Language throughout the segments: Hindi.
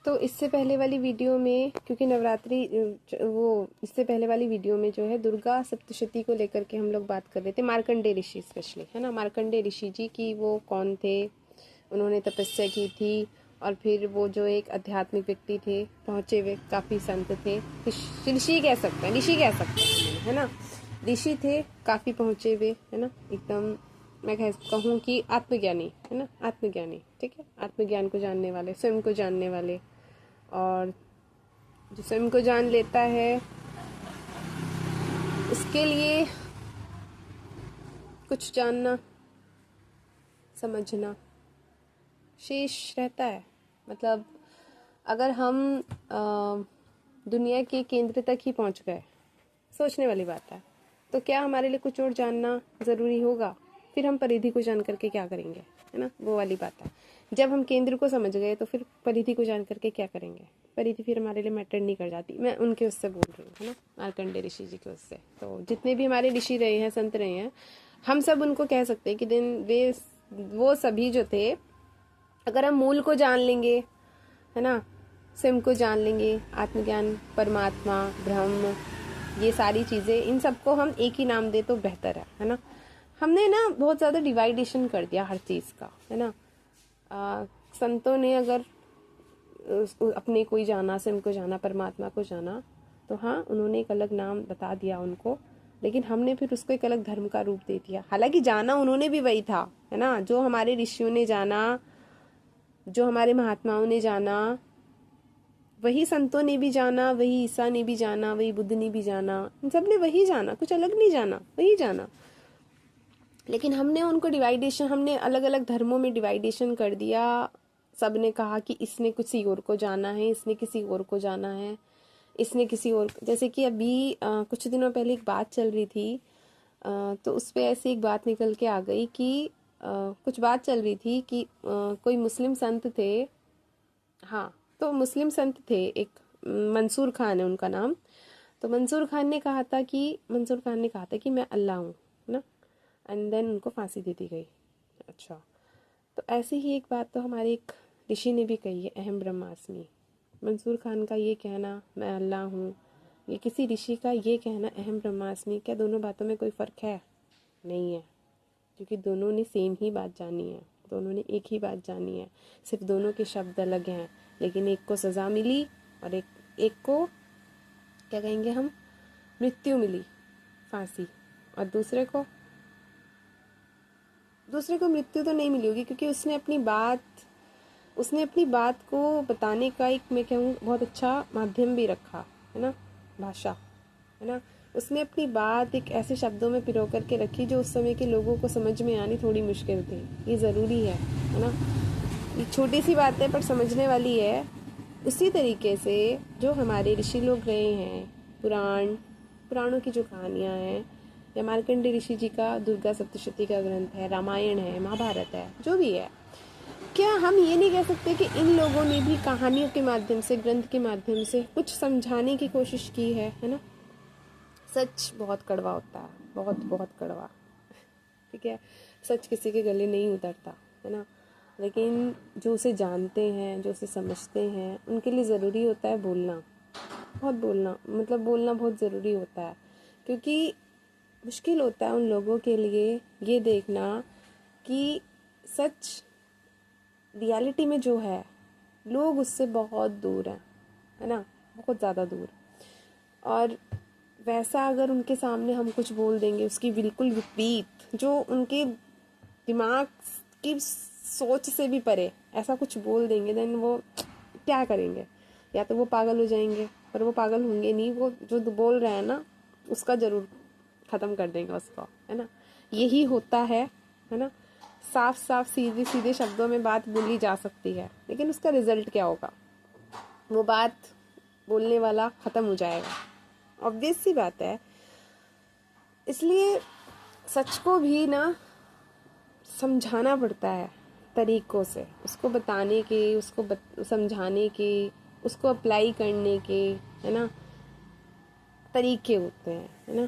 तो इससे पहले वाली वीडियो में, क्योंकि नवरात्रि इससे पहले वाली वीडियो में जो है दुर्गा सप्तशती को लेकर के हम लोग बात कर रहे थे, मार्कंडेय ऋषि स्पेशली, है ना। मार्कंडेय ऋषि जी की वो कौन थे, उन्होंने तपस्या की थी, और फिर वो जो एक आध्यात्मिक व्यक्ति थे, पहुँचे हुए काफ़ी संत थे, ऋषि कह सकते हैं, है ना। ऋषि थे, काफ़ी पहुँचे हुए, है ना, एकदम मैं कहूँ कि आत्मज्ञानी, है ना, आत्मज्ञानी, ठीक है, आत्मज्ञान को जानने वाले, स्वयं को जानने वाले। और जो स्वयं को जान लेता है उसके लिए कुछ जानना समझना शेष रहता है। मतलब अगर हम दुनिया के केंद्र तक ही पहुंच गए, सोचने वाली बात है, तो क्या हमारे लिए कुछ और जानना ज़रूरी होगा? फिर हम परिधि को जान करके क्या करेंगे, है ना, वो वाली बात है। जब हम केंद्र को समझ गए तो फिर परिधि को जान करके क्या करेंगे? परिधि फिर हमारे लिए मैटर नहीं कर जाती। मैं उनके उससे बोल रही हूँ, है ना, मार्कंडेय ऋषि जी के उससे। तो जितने भी हमारे ऋषि रहे हैं, संत रहे हैं, हम सब उनको कह सकते हैं कि वो सभी जो थे, अगर हम मूल को जान लेंगे, है ना, स्वयं को जान लेंगे, आत्मज्ञान, परमात्मा, ब्रह्म, ये सारी चीज़ें, इन सबको हम एक ही नाम दे तो बेहतर है ना। हमने ना बहुत ज़्यादा डिवाइडेशन कर दिया हर चीज़ का, है ना। संतों ने अगर अपने को ही जाना, स्वयं को जाना, परमात्मा को जाना, तो हाँ, उन्होंने एक अलग नाम बता दिया उनको, लेकिन हमने फिर उसको एक अलग धर्म का रूप दे दिया। हालांकि जाना उन्होंने भी वही था, है ना, जो हमारे ऋषियों ने जाना, जो हमारे महात्माओं ने जाना, वही संतों ने भी जाना, वही ईसा ने भी जाना, वही बुद्ध ने भी जाना, इन सब ने वही जाना, कुछ अलग नहीं जाना, वही जाना। लेकिन हमने उनको हमने अलग अलग धर्मों में डिवाइडेशन कर दिया। सब ने कहा कि इसने किसी और को जाना है, इसने किसी और को जाना है, इसने किसी और, जैसे कि अभी कुछ दिनों पहले एक बात चल रही थी, तो उस पर ऐसी एक बात निकल के आ गई कि कुछ बात चल रही थी कि कोई मुस्लिम संत थे, हाँ, तो मुस्लिम संत थे, एक मंसूर खान है उनका नाम। तो मंसूर खान ने कहा था कि मैं अल्लाह हूँ, ना, एंड देन उनको फांसी दे दी गई। अच्छा, तो ऐसे ही एक बात तो हमारे एक ऋषि ने भी कही है, अहम ब्रह्मास्मि। मंसूर खान का ये कहना मैं अल्लाह हूँ, ये किसी ऋषि का ये कहना अहम ब्रह्मास्मि, क्या दोनों बातों में कोई फ़र्क है? नहीं है, क्योंकि दोनों ने सेम ही बात जानी है, दोनों ने एक ही बात जानी है, सिर्फ दोनों के शब्द अलग हैं। लेकिन एक को सज़ा मिली और एक को क्या कहेंगे हम, मृत्यु मिली, फांसी, और दूसरे को मृत्यु तो नहीं मिली होगी, क्योंकि उसने अपनी बात को बताने का एक, मैं कहूँ, बहुत अच्छा माध्यम भी रखा, है ना, भाषा, है ना। उसने अपनी बात एक ऐसे शब्दों में पिरो करके रखी जो उस समय के लोगों को समझ में आनी थोड़ी मुश्किल थी। ये ज़रूरी है ना। ये छोटी सी बात है पर समझने वाली है। उसी तरीके से जो हमारे ऋषि लोग रहे हैं, पुराणों की जो कहानियाँ हैं, या मार्कंडेय ऋषि जी का दुर्गा सप्तशती का ग्रंथ है, रामायण है, महाभारत है, जो भी है, क्या हम ये नहीं कह सकते कि इन लोगों ने भी कहानियों के माध्यम से, ग्रंथ के माध्यम से कुछ समझाने की कोशिश की है ना। सच बहुत कड़वा होता है, बहुत बहुत कड़वा, ठीक है, सच किसी के गले नहीं उतरता, है ना। लेकिन जो उसे जानते हैं, जो उसे समझते हैं, उनके लिए ज़रूरी होता है बोलना, बोलना बहुत ज़रूरी होता है, क्योंकि मुश्किल होता है उन लोगों के लिए ये देखना कि सच रियलिटी में जो है, लोग उससे बहुत दूर हैं, है ना, बहुत ज़्यादा दूर। और वैसा अगर उनके सामने हम कुछ बोल देंगे, उसकी बिल्कुल विपरीत, जो उनके दिमाग की सोच से भी परे ऐसा कुछ बोल देंगे, देन वो क्या करेंगे? या तो वो पागल हो जाएंगे, पर वो पागल होंगे नहीं, वो जो बोल रहे हैं ना उसका ज़रूर ख़त्म कर देंगे उसको, है ना। यही होता है ना। साफ साफ सीधे सीधे शब्दों में बात बोली जा सकती है, लेकिन उसका रिजल्ट क्या होगा? वो बात बोलने वाला ख़त्म हो जाएगा, ऑब्वियस सी बात है। इसलिए सच को भी ना समझाना पड़ता है तरीकों से, उसको बताने के, उसको समझाने के, उसको अप्लाई करने के, है ना, तरीके होते हैं, है ना।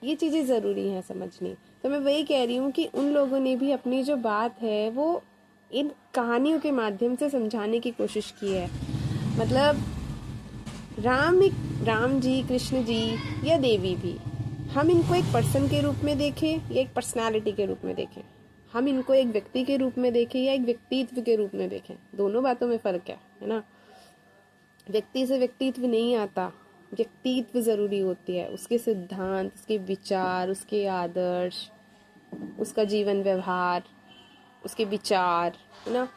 ये चीज़ें ज़रूरी हैं समझनी। तो मैं वही कह रही हूँ कि उन लोगों ने भी अपनी जो बात है वो इन कहानियों के माध्यम से समझाने की कोशिश की है। मतलब राम जी, कृष्ण जी या देवी भी, हम इनको एक पर्सन के रूप में देखें या एक पर्सनालिटी के रूप में देखें, हम इनको एक व्यक्ति के रूप में देखें या एक व्यक्तित्व के रूप में देखें, दोनों बातों में फर्क है ना। व्यक्ति से व्यक्तित्व नहीं आता, व्यक्तित्व जरूरी होती है, उसके सिद्धांत, उसके विचार, उसके आदर्श, उसका जीवन व्यवहार, उसके विचार, है ना,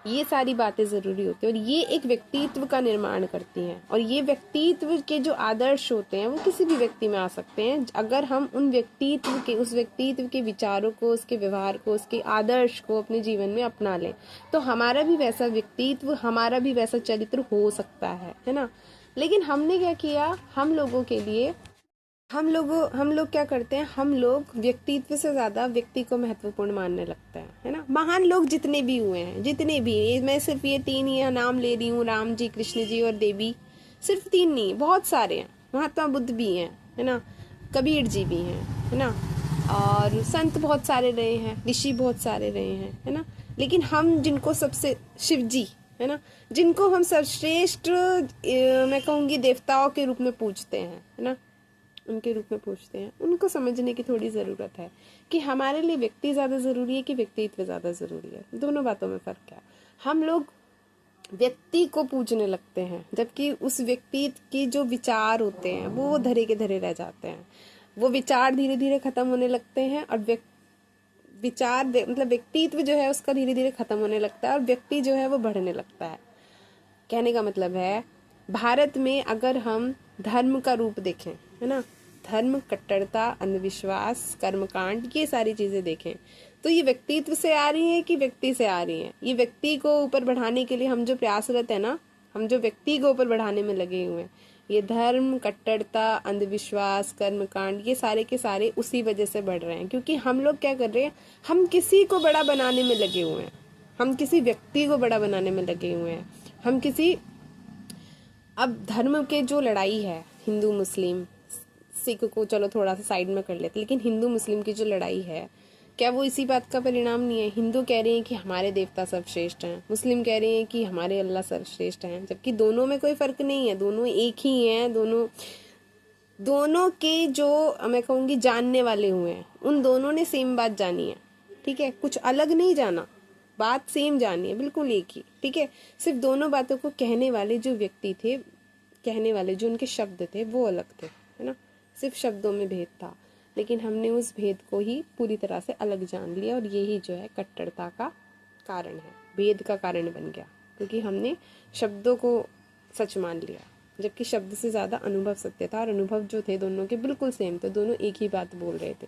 ये सारी बातें जरूरी होती है और ये एक व्यक्तित्व का निर्माण करती हैं। और ये व्यक्तित्व के जो आदर्श होते हैं वो किसी भी व्यक्ति में आ सकते हैं, अगर हम उन व्यक्तित्व के, उस व्यक्तित्व के विचारों को, उसके व्यवहार को, उसके आदर्श को अपने जीवन में अपना लें, तो हमारा भी वैसा व्यक्तित्व, हमारा भी वैसा चरित्र हो सकता है ना। लेकिन हमने क्या किया, हम लोग क्या करते हैं, हम लोग व्यक्तित्व से ज्यादा व्यक्ति को महत्वपूर्ण मानने लगते हैं, है ना। महान लोग जितने भी हुए हैं, जितने भी, मैं सिर्फ ये 3 ही नाम ले रही हूँ, राम जी, कृष्ण जी और देवी, सिर्फ 3 नहीं, बहुत सारे हैं। महात्मा बुद्ध भी हैं, है ना, कबीर जी भी हैं, है ना, और संत बहुत सारे रहे हैं, ऋषि बहुत सारे रहे हैं, है ना। लेकिन हम जिनको सबसे, शिव जी, है ना, जिनको हम सर्वश्रेष्ठ मैं कहूँगी देवताओं के रूप में पूजते हैं, है ना, उनके रूप में पूछते हैं, उनको समझने की थोड़ी ज़रूरत है कि हमारे लिए व्यक्ति ज़्यादा ज़रूरी है कि व्यक्तित्व ज़्यादा ज़रूरी है। दोनों बातों में फ़र्क है। हम लोग व्यक्ति को पूजने लगते हैं, जबकि उस व्यक्तित्व के जो विचार होते हैं वो धरे के धरे रह जाते हैं। वो विचार धीरे धीरे ख़त्म होने लगते हैं और मतलब व्यक्तित्व जो है उसका धीरे धीरे ख़त्म होने लगता है और व्यक्ति जो है वो बढ़ने लगता है। कहने का मतलब है, भारत में अगर हम धर्म का रूप देखें, है ना, धर्म, कट्टरता, अंधविश्वास, कर्मकांड, ये सारी चीजें देखें, तो ये व्यक्तित्व से आ रही है कि व्यक्ति से आ रही है। ये व्यक्ति को ऊपर बढ़ाने के लिए हम जो प्रयासरत है ना, हम जो व्यक्ति को ऊपर बढ़ाने में लगे हुए हैं, ये धर्म, कट्टरता, अंधविश्वास, कर्मकांड, ये सारे के सारे उसी वजह से बढ़ रहे हैं, क्योंकि हम लोग क्या कर रहे हैं, हम किसी को बड़ा बनाने में लगे हुए हैं, हम किसी व्यक्ति को बड़ा बनाने में लगे हुए हैं, हम किसी, अब धर्म के जो लड़ाई है, हिंदू मुस्लिम, सिख को चलो थोड़ा सा साइड में कर लेते, लेकिन हिंदू मुस्लिम की जो लड़ाई है, क्या वो इसी बात का परिणाम नहीं है? हिंदू कह रहे हैं कि हमारे देवता सर्वश्रेष्ठ हैं, मुस्लिम कह रहे हैं कि हमारे अल्लाह सर्वश्रेष्ठ हैं, जबकि दोनों में कोई फर्क नहीं है, दोनों एक ही हैं। दोनों के जो मैं कहूँगी जानने वाले हुए हैं, उन दोनों ने सेम बात जानी है, ठीक है, कुछ अलग नहीं जाना, बात सेम जानी है, बिल्कुल एक ही, ठीक है। सिर्फ दोनों बातों को कहने वाले जो व्यक्ति थे, कहने वाले जो उनके शब्द थे वो अलग थे, है ना, सिर्फ शब्दों में भेद था, लेकिन हमने उस भेद को ही पूरी तरह से अलग जान लिया और यही जो है कट्टरता का कारण है, भेद का कारण बन गया, क्योंकि हमने शब्दों को सच मान लिया, जबकि शब्द से ज़्यादा अनुभव सत्य था और अनुभव जो थे दोनों के बिल्कुल सेम थे, दोनों एक ही बात बोल रहे थे।